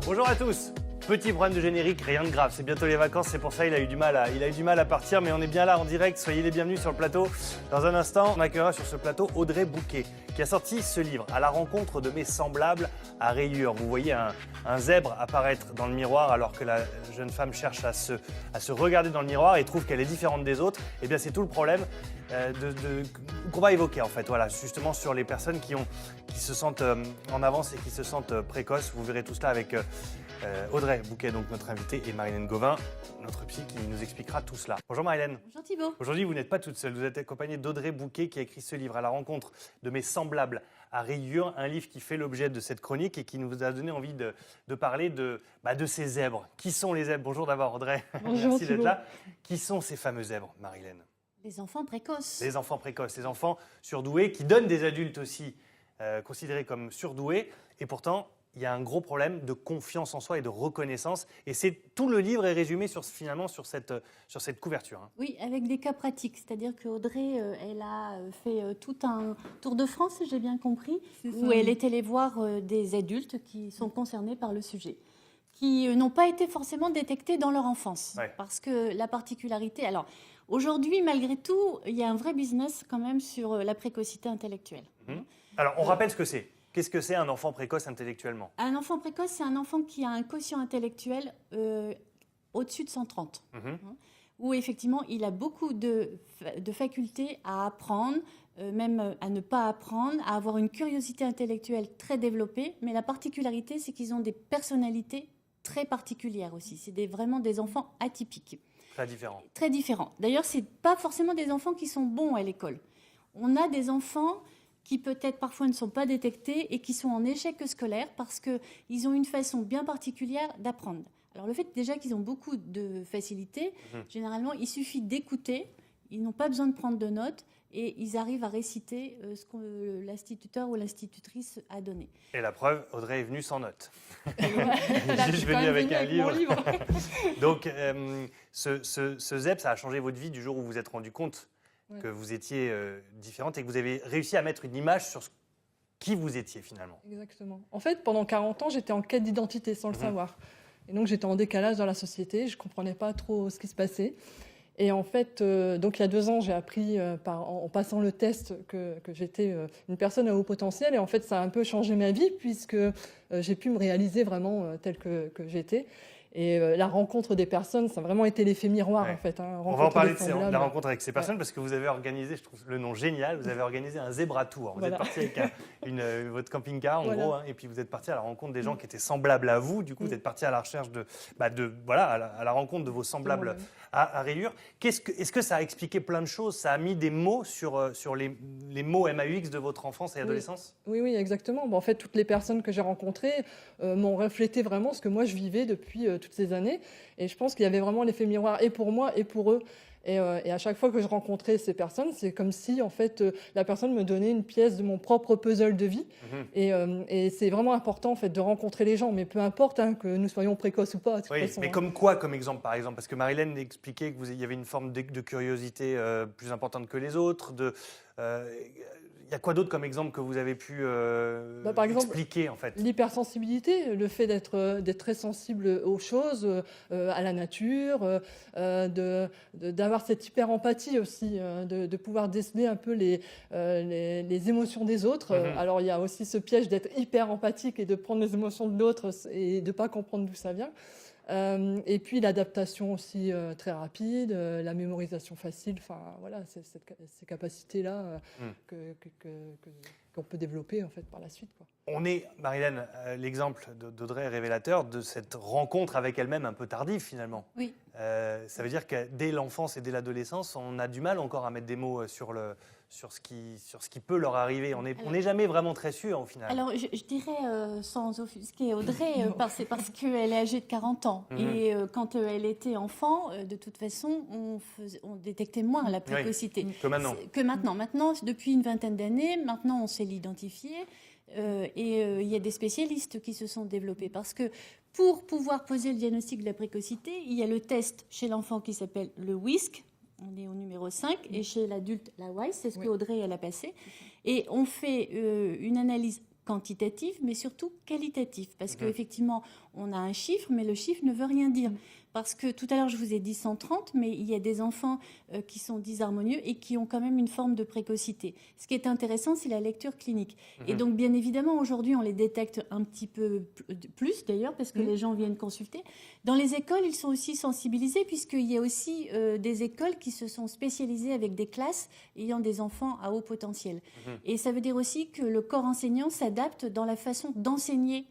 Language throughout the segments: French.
Bonjour à tous. Petit problème de générique, rien de grave, c'est bientôt les vacances, c'est pour ça qu'il a eu du mal à partir, mais on est bien là en direct, soyez les bienvenus sur le plateau. Dans un instant, on accueillera sur ce plateau Audrey Bouquet, qui a sorti ce livre, À la rencontre de mes semblables à rayures. Vous voyez un zèbre apparaître dans le miroir alors que la jeune femme cherche à se regarder dans le miroir et trouve qu'elle est différente des autres. Et bien c'est tout le problème qu'on va évoquer en fait, voilà, justement sur les personnes qui se sentent en avance et qui se sentent précoces. Vous verrez tout cela avec Audrey Bouquet, donc notre invitée, et Marilène Gauvin, notre psy, qui nous expliquera tout cela. Bonjour Marilène. Bonjour Thibaut. Aujourd'hui, vous n'êtes pas toute seule, vous êtes accompagnée d'Audrey Bouquet qui a écrit ce livre, À la rencontre de mes semblables à rayures, un livre qui fait l'objet de cette chronique et qui nous a donné envie de parler de ces zèbres. Qui sont les zèbres? Bonjour d'abord Audrey. Bonjour, merci d'être là. Qui sont ces fameux zèbres, Marilène? Les enfants précoces. Les enfants précoces, les enfants surdoués qui donnent des adultes aussi considérés comme surdoués, et pourtant il y a un gros problème de confiance en soi et de reconnaissance. Et tout le livre est résumé sur cette couverture. Hein. Oui, avec des cas pratiques. C'est-à-dire qu'Audrey, elle a fait tout un tour de France, si j'ai bien compris, où elle est allée voir des adultes qui sont concernés par le sujet, qui n'ont pas été forcément détectés dans leur enfance. Ouais. Parce que la particularité... Alors, aujourd'hui, malgré tout, il y a un vrai business quand même sur la précocité intellectuelle. Alors, on rappelle ce que c'est. Qu'est-ce que c'est un enfant précoce intellectuellement? Un enfant précoce, c'est un enfant qui a un quotient intellectuel au-dessus de 130. Où effectivement, il a beaucoup de facultés à apprendre, même à ne pas apprendre, à avoir une curiosité intellectuelle très développée. Mais la particularité, c'est qu'ils ont des personnalités très particulières aussi. C'est vraiment des enfants atypiques. Très différents. Très différents. D'ailleurs, ce n'est pas forcément des enfants qui sont bons à l'école. On a des enfants qui peut-être parfois ne sont pas détectés et qui sont en échec scolaire parce qu'ils ont une façon bien particulière d'apprendre. Alors le fait déjà qu'ils ont beaucoup de facilité, généralement il suffit d'écouter, ils n'ont pas besoin de prendre de notes et ils arrivent à réciter ce que l'instituteur ou l'institutrice a donné. Et la preuve, Audrey est venue sans notes. Je suis venu avec un livre. Donc ce ZEP, ça a changé votre vie du jour où vous vous êtes rendu compte que vous étiez différente et que vous avez réussi à mettre une image sur qui vous étiez finalement. Exactement. En fait, pendant 40 ans, j'étais en quête d'identité sans le savoir. Et donc, j'étais en décalage dans la société, je ne comprenais pas trop ce qui se passait. Et en fait, donc il y a 2 ans, j'ai appris en passant le test que j'étais une personne à haut potentiel. Et en fait, ça a un peu changé ma vie puisque j'ai pu me réaliser vraiment telle que j'étais. Et la rencontre des personnes, ça a vraiment été l'effet miroir en fait. Hein, on va en parler de la rencontre avec ces personnes parce que vous avez organisé, je trouve le nom génial, vous avez organisé un zebra tour. Vous êtes parti avec votre camping-car en gros, hein, et puis vous êtes parti à la rencontre des gens qui étaient semblables à vous. Du coup, vous êtes parti à la recherche à la rencontre de vos semblables à rayures. Est-ce que ça a expliqué plein de choses? Ça a mis des mots sur les mots MAUX de votre enfance et adolescence? Oui, exactement. Bon, en fait, toutes les personnes que j'ai rencontrées m'ont reflété vraiment ce que moi je vivais depuis toutes ces années. Et je pense qu'il y avait vraiment l'effet miroir et pour moi et pour eux. Et à chaque fois que je rencontrais ces personnes, c'est comme si en fait la personne me donnait une pièce de mon propre puzzle de vie. Et c'est vraiment important en fait de rencontrer les gens, mais peu importe que nous soyons précoces ou pas. Oui, mais comme quoi comme exemple par exemple? Parce que Marilène expliquait qu'il y avait une forme de curiosité plus importante que les autres. Il y a quoi d'autre comme exemple que vous avez pu par exemple, expliquer en fait? L'hypersensibilité, le fait d'être très sensible aux choses, à la nature, d'avoir cette hyper-empathie aussi, de pouvoir déceler un peu les émotions des autres. Alors il y a aussi ce piège d'être hyper-empathique et de prendre les émotions de l'autre et de ne pas comprendre d'où ça vient. Et puis l'adaptation aussi très rapide, la mémorisation facile, enfin voilà, ces capacités-là qu'on peut développer en fait par la suite, quoi. On est, Marilène, l'exemple d'Audrey est révélateur de cette rencontre avec elle-même un peu tardive finalement. Oui. Ça veut dire que dès l'enfance et dès l'adolescence, on a du mal encore à mettre des mots sur ce qui peut leur arriver. On n'est jamais vraiment très sûr au final. Alors je dirais sans offusquer Audrey, parce qu'elle est âgée de 40 ans. Et quand elle était enfant, de toute façon, on détectait moins la précocité. Que maintenant. Maintenant, depuis une vingtaine d'années, maintenant on sait l'identifier. Et il y a des spécialistes qui se sont développés parce que pour pouvoir poser le diagnostic de la précocité, il y a le test chez l'enfant qui s'appelle le WISC, on est au numéro 5, et chez l'adulte la WISE, c'est ce que Audrey elle a passé. Et on fait une analyse quantitatif, mais surtout qualitatif. Parce qu'effectivement, on a un chiffre, mais le chiffre ne veut rien dire. Parce que tout à l'heure, je vous ai dit 130, mais il y a des enfants qui sont dysharmonieux et qui ont quand même une forme de précocité. Ce qui est intéressant, c'est la lecture clinique. Et donc, bien évidemment, aujourd'hui, on les détecte un petit peu plus, d'ailleurs, parce que les gens viennent consulter. Dans les écoles, ils sont aussi sensibilisés, puisqu'il y a aussi des écoles qui se sont spécialisées avec des classes ayant des enfants à haut potentiel. Et ça veut dire aussi que le corps enseignant s'adapte dans la façon d'enseigner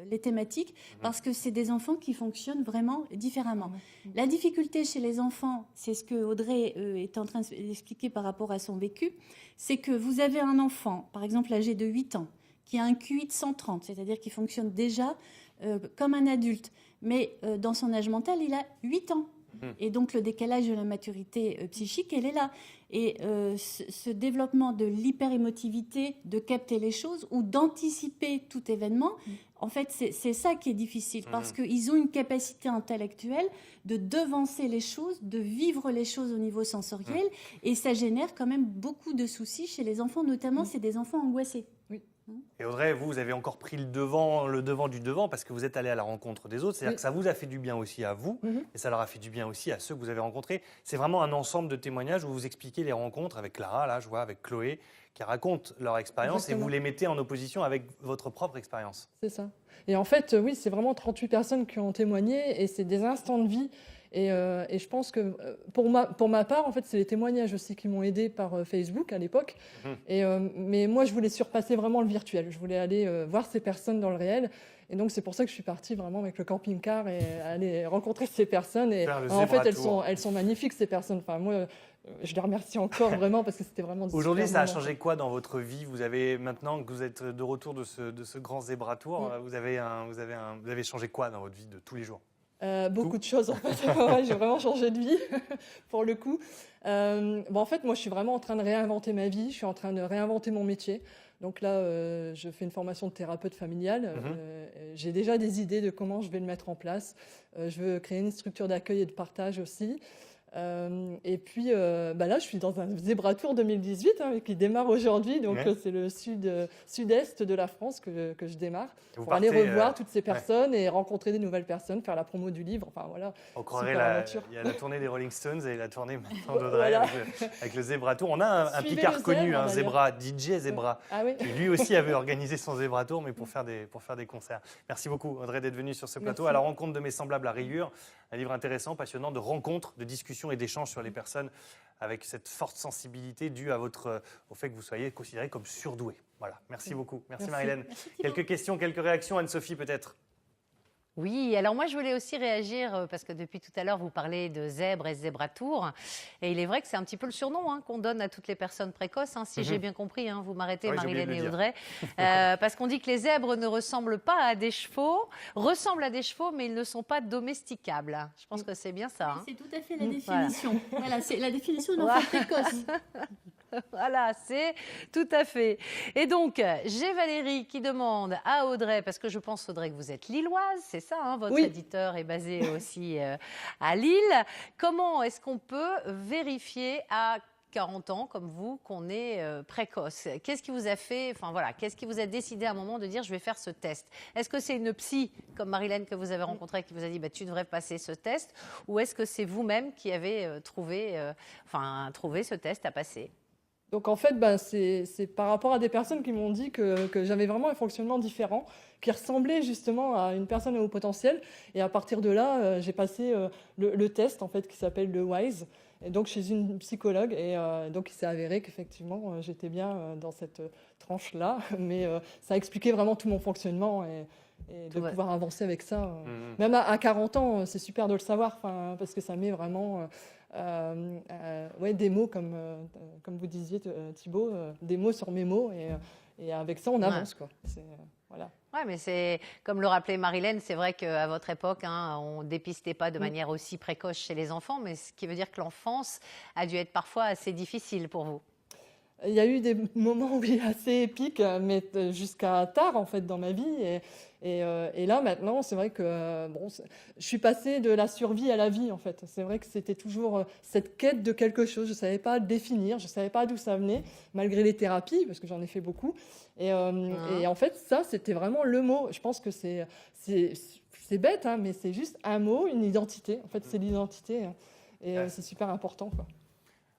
les thématiques, parce que c'est des enfants qui fonctionnent vraiment différemment. La difficulté chez les enfants, c'est ce que Audrey est en train d'expliquer par rapport à son vécu, c'est que vous avez un enfant, par exemple âgé de 8 ans, qui a un QI de 130, c'est-à-dire qu'il fonctionne déjà comme un adulte, mais dans son âge mental, il a 8 ans. Et donc le décalage de la maturité psychique, elle est là. Et ce développement de l'hyperémotivité, de capter les choses ou d'anticiper tout événement, en fait, c'est ça qui est difficile, parce qu'ils ont une capacité intellectuelle de devancer les choses, de vivre les choses au niveau sensoriel, et ça génère quand même beaucoup de soucis chez les enfants, notamment c'est des enfants angoissés. Et Audrey, vous avez encore pris le devant du devant parce que vous êtes allée à la rencontre des autres. C'est-à-dire que ça vous a fait du bien aussi à vous et ça leur a fait du bien aussi à ceux que vous avez rencontrés. C'est vraiment un ensemble de témoignages où vous expliquez les rencontres avec Clara, là je vois, avec Chloé, qui racontent leur expérience et vous les mettez en opposition avec votre propre expérience. C'est ça. Et en fait, oui, c'est vraiment 38 personnes qui ont témoigné et c'est des instants de vie. Et je pense que pour ma part, en fait, c'est les témoignages aussi qui m'ont aidé par Facebook à l'époque. Mais moi, je voulais surpasser vraiment le virtuel. Je voulais aller voir ces personnes dans le réel. Et donc, c'est pour ça que je suis partie vraiment avec le camping-car et aller rencontrer ces personnes. Et en fait, elles sont magnifiques, ces personnes. Enfin, moi, je les remercie encore vraiment parce que c'était vraiment... Aujourd'hui, ça a changé quoi dans votre vie? Vous avez, maintenant que vous êtes de retour de ce grand Zebra Tour, vous avez changé quoi dans votre vie de tous les jours? Beaucoup de choses en fait. Ouais, j'ai vraiment changé de vie pour le coup. En fait, moi, je suis vraiment en train de réinventer ma vie. Je suis en train de réinventer mon métier. Donc là, je fais une formation de thérapeute familiale. J'ai déjà des idées de comment je vais le mettre en place. Je veux créer une structure d'accueil et de partage aussi. Et puis là, je suis dans un Zebra Tour 2018 qui démarre aujourd'hui. Donc c'est le sud-est de la France que je démarre pour aller revoir toutes ces personnes et rencontrer des nouvelles personnes, faire la promo du livre. Enfin voilà. On croirait il y a la tournée des Rolling Stones et la tournée maintenant d'Audrey avec le Zebra Tour. On a un Picard connu, un Zebra, DJ Zebra, qui lui aussi avait organisé son Zebra Tour, mais pour faire des concerts. Merci beaucoup Audrey d'être venue sur ce plateau. Merci. À la rencontre de mes semblables à rayures, un livre intéressant, passionnant, de rencontres, de discussions et d'échanges sur les personnes avec cette forte sensibilité due au fait que vous soyez considérés comme surdoués. Voilà, merci beaucoup. Merci Marie-Hélène. Quelques questions, quelques réactions. Anne-Sophie peut-être? Oui, alors moi je voulais aussi réagir parce que depuis tout à l'heure vous parlez de zèbre et Zebra Tour et il est vrai que c'est un petit peu le surnom qu'on donne à toutes les personnes précoces, si j'ai bien compris, vous m'arrêtez Marie-Hélène et Audrey, parce qu'on dit que les zèbres ne ressemblent pas à des chevaux, ressemblent à des chevaux mais ils ne sont pas domesticables. Je pense que c'est bien ça. C'est tout à fait la définition. Voilà, c'est la définition d'enfant précoce. Voilà, c'est tout à fait. Et donc, j'ai Valérie qui demande à Audrey, parce que je pense, Audrey, que vous êtes lilloise, c'est ça, votre éditeur est basé aussi à Lille. Comment est-ce qu'on peut vérifier à 40 ans, comme vous, qu'on est précoce? Qu'est-ce qui vous a fait, qu'est-ce qui vous a décidé à un moment de dire, je vais faire ce test? Est-ce que c'est une psy, comme Marie-Hélène que vous avez rencontrée, qui vous a dit, tu devrais passer ce test? Ou est-ce que c'est vous-même qui avez trouvé ce test à passer? Donc en fait, c'est par rapport à des personnes qui m'ont dit que j'avais vraiment un fonctionnement différent, qui ressemblait justement à une personne à haut potentiel. Et à partir de là, j'ai passé le test en fait qui s'appelle le WISE, et donc chez une psychologue. Et donc il s'est avéré qu'effectivement j'étais bien dans cette tranche-là, mais ça a expliqué vraiment tout mon fonctionnement et de pouvoir avancer avec ça. Même à 40 ans, c'est super de le savoir, parce que ça met vraiment... des mots comme vous disiez Thibaut, des mots sur mes mots et avec ça on avance quoi. Voilà. Ouais, mais c'est comme le rappelait Marie-Hélène, c'est vrai qu'à votre époque, on dépistait pas de manière aussi précoce chez les enfants, mais ce qui veut dire que l'enfance a dû être parfois assez difficile pour vous. il y a eu des moments, oui, assez épiques, mais jusqu'à tard, en fait, dans ma vie. Et là, maintenant, c'est vrai que je suis passée de la survie à la vie, en fait. C'est vrai que c'était toujours cette quête de quelque chose. Je ne savais pas le définir, je ne savais pas d'où ça venait, malgré les thérapies, parce que j'en ai fait beaucoup. Et en fait, ça, c'était vraiment le mot. Je pense que c'est bête, hein, mais c'est juste un mot, une identité. En fait, c'est l'identité. Et c'est super important, quoi.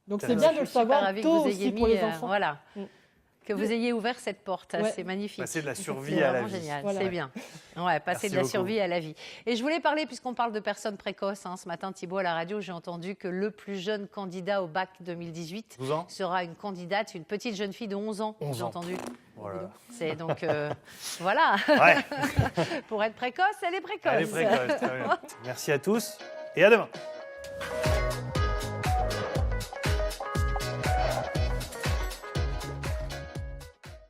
Donc, c'est bien de le savoir tôt aussi pour les enfants. Voilà. Que vous ayez ouvert cette porte, Ouais. c'est magnifique. Passer de la survie à la vie. Génial, Voilà. c'est bien. Ouais, passer Merci de la beaucoup. survie à la vie. Et je voulais parler, puisqu'on parle de personnes précoces, ce matin, Thibault, à la radio, j'ai entendu que le plus jeune candidat au bac 2018 12 ans sera une candidate, une petite jeune fille de 11 ans, 11 j'ai ans. entendu. Voilà. C'est donc, voilà, Ouais, pour être précoce, elle est précoce. elle est précoce. Très bien. Merci à tous et à demain.